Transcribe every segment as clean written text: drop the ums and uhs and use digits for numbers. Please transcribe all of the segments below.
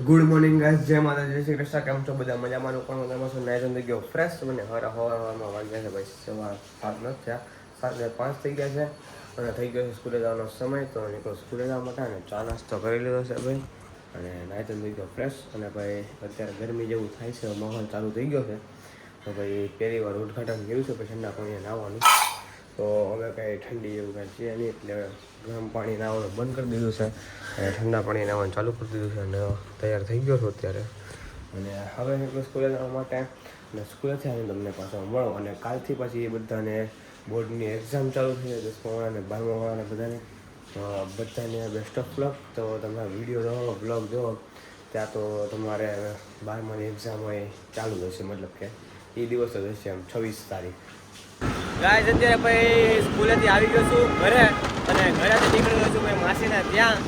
Good morning guys, જય માતાજી, જય શ્રી કૃષ્ણ. કેમ છો બધા? મજામાં? પણ મજામાં છું. નાઈ થઈ ગયો ફ્રેશ. મને હવારમાં વાગ્યા છે ભાઈ સવાર 7 નથી થયા, 7:05 થઈ ગયા છે અને થઈ ગયો છે સ્કૂલે જવાનો સમય. તો નીકળો સ્કૂલે જવા માટે અને ચા નાસ્તો કરી લીધો છે ભાઈ અને નાઈ થઈ ગયો ફ્રેશ. અને ભાઈ અત્યારે ગરમી જેવું થાય છે, માહોલ ચાલુ થઈ ગયો છે. તો ભાઈ પહેલી વાર ઉદઘાટન કર્યું છે પછી ઠંડા પાણીએ નાહવાનું. તો હવે કાંઈ ઠંડી એવું કાંઈ છે નહીં, એટલે ગરમ પાણી નાહવાનું બંધ કરી દીધું છે અને ઠંડા પાણી નાહવાનું ચાલુ કરી દીધું છે અને તૈયાર થઈ ગયો છું અત્યારે. અને હવે નીકળું સ્કૂલે જવા માટે અને સ્કૂલેથી આવીને તમને પાછો મળો. અને કાલથી પછી એ બધાને બોર્ડની એક્ઝામ ચાલુ થઈ જાય, 10મા અને 12મા વાળાને બધાને બેસ્ટ ઓફ લક. તો તમે વિડીયો જોવો, બ્લોગ જોવો, ત્યાં તો તમારે 12માની એક્ઝામ હોય ચાલુ થશે, મતલબ કે એ દિવસ જ હશે, એમ 26 તારીખ. ગાઈસ અત્યારે ભાઈ સ્કૂલેથી આવી ગયો છું ઘરે અને ઘરેથી નીકળી ગયો છું ભાઈ માસીને ત્યાં.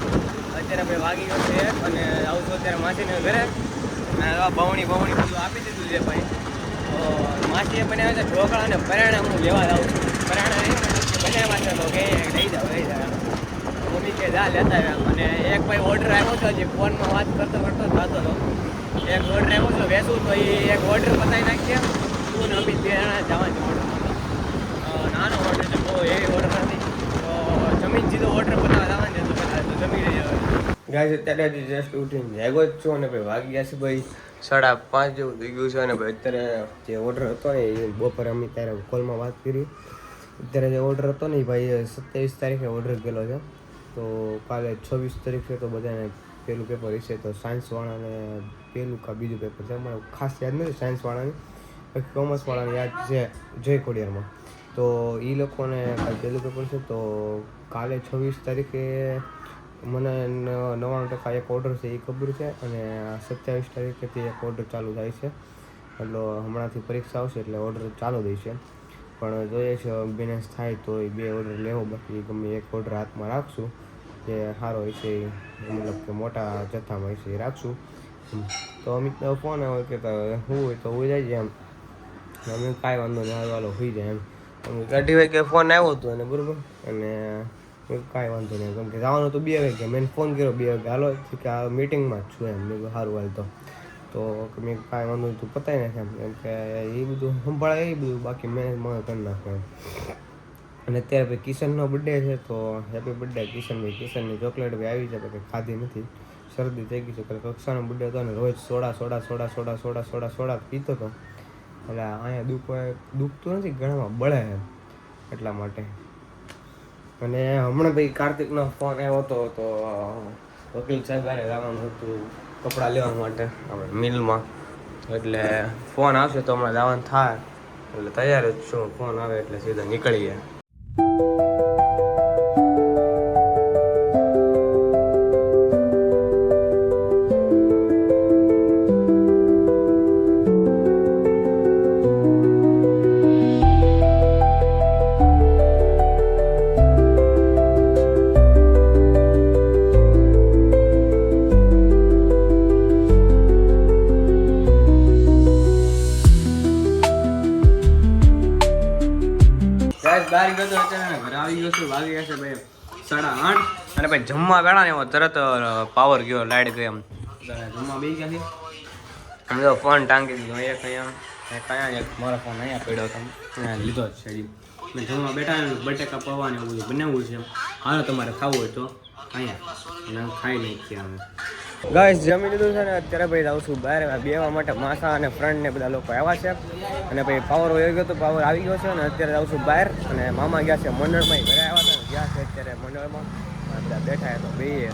અત્યારે ભાઈ વાગી ગયો છે અને આવું છું અત્યારે માસીને ઘરે. બવણી બધું આપી દીધું છે ભાઈ. તો માસીએ બનાવ્યા છે ઢોકળા અને પરાણા હું લેવા જાઉં છું. પરાણા નહીં બનાવ્યા છે તો કે લઈ જાઓ. મમ્મી કે જા લેતા આવ્યા. અને એક ભાઈ ઓર્ડર આવ્યો હતો, હજી ફોનમાં વાત કરતો જ થતો હતો. એક ઓર્ડર આવ્યો હતો વેચું, તો એ એક ઓર્ડર પતાવી નાખીએ. તું ને અભી 2 જણા જવાનું ઓર્ડર નાનો ઓર્ડર છે, બહુ એવી ઓર્ડર નથી. તો જમીન સીધો ઓર્ડર બનાવવા જવાનું છે, તો પહેલાં તો જમી રહી. ગાઈસ અત્યારે જસ્ટ ઉઠીને જાગ્યો જ છું અને ભાઈ વાગી ગયા છે ભાઈ 5:30 જેવું થઈ ગયું છે. અને ભાઈ અત્યારે જે ઓર્ડર હતો ને એ બપોરે અમે ત્યારે કોલમાં વાત કરી. અત્યારે જે ઓર્ડર હતો ને એ ભાઈ 27 તારીખે ઓર્ડર ગયેલો છે. તો કાલે 26 તારીખે તો બધાને પહેલું પેપર હશે. તો સાયન્સવાળાને પહેલું કા બીજું પેપર છે, મને ખાસ યાદ નથી સાયન્સવાળાની. પછી કોમર્સવાળાને યાદ છે જય ખોડિયારમાં. તો એ લોકોને કાલે પહેલું પેપર છે. તો કાલે 26 તારીખે મને 99% એક ઓર્ડર છે એ ખબર છે. અને 27 તારીખેથી એક ઓર્ડર ચાલુ થાય છે. એટલે હમણાંથી પરીક્ષા આવશે એટલે ઓર્ડર ચાલુ થશે. પણ જોઈએ છે બેલેન્સ થાય તો એ 2 ઓર્ડર લેવો, બાકી ગમે એક ઓર્ડર હાથમાં રાખશું જે સારો હોય છે, મતલબ કે મોટા જથ્થામાં હોય છે એ રાખશું. તો અમિતનો ફોન આવ્યો કે હું હોય તો હું જાય એમ. અમે કાંઈ વાંધો નહીં, હાલો હોઈ જાય એમ. અઢી વાગે ફોન આવ્યો હતો અને બરાબર. અને કાંઈ વાંધો નહીં, કેમ કે જવાનું તો 2 વાગે. મેં ફોન કર્યો 2 વાગે, હાલો કે આ મીટિંગમાં જ છું એમ. મેં સારું હાલ તો મેં કાંઈ વાંધો નહીં, તું પતાવી નાખે એમ. કેમ કે એ બધું સંભાળે એ બધું, બાકી મેં મને કરી નાખું એમ. અને અત્યારે ભાઈ કિશનનો બર્થડે છે, તો હેપી બર્થડે કિશનભાઈ. કિશનની ચોકલેટ ભાઈ આવી છે, બાકી ખાધી નથી, શરદી થઈ ગઈ છે. કાલે કક્ષાનો બર્થડે હતો ને રોજ સોડા પીતો હતો. એટલે અહીંયા દુખતું નથી, ગળામાં બળે એમ, એટલા માટે. અને હમણાં ભાઈ કાર્તિકનો ફોન આવ્યો હતો, તો વકીલ સાહેબ હારે જવાનું હતું કપડાં લેવા માટે આપણે મિલમાં. એટલે ફોન આવશે તો હમણાં જવાનું થાય, એટલે તૈયાર જ છું. ફોન આવે એટલે સીધા નીકળીએ. બહાર ગયો તો અત્યારે ઘરે આવી ગયો છું. વાગી ગયા છે ભાઈ 8:30. અને ભાઈ જમવા બેઠા ને એવો તરત પાવર ગયો, લાઈટ ગઈ એમ. જમવા બેસી ગયા છે. અમે તો ફોન ટાંકી દીધો એક અહીંયા એક મારો ફોન અહીંયા પડ્યો હતો, અહીંયા લીધો જ છે. મેં જમવા બેઠા ને બટેકા પૌવા ને એવું બધું બનાવવું છે. હાલો તમારે ખાવું હોય તો અહીંયા ખાઈ નાખીએ અમે. ગાઈસ જમી લીધું છે ને અત્યારે ભાઈ જાઉં છું બહાર બેવા માટે. માસા અને ફ્રેન્ડ ને બધા લોકો આવ્યા છે. અને ભાઈ પાવર વયો ગયો તો પાવર આવી ગયો છે. અને અત્યારે જાઉં છું બહાર. અને મામા ગયા છે મંડળમાં, ઘરે આવ્યા હતા ગયા છે અત્યારે મંડળમાં. બધા બેઠા તો બેહીએ.